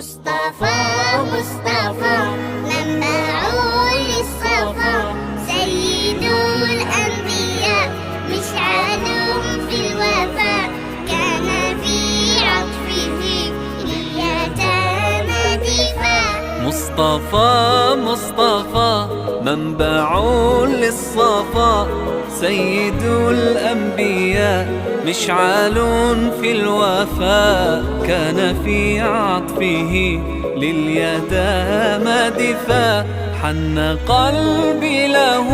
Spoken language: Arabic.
مصطفى مصطفى منبع للصفا، سيد الأنبياء مشعل في الوفاء، كان في عطفه لليتامى دفاع. مصطفى مصطفى منبع للصفا، سيد الأنبياء مشعل في الوفاء، كان في عطفه لليتامى دفاع. حن قلبي له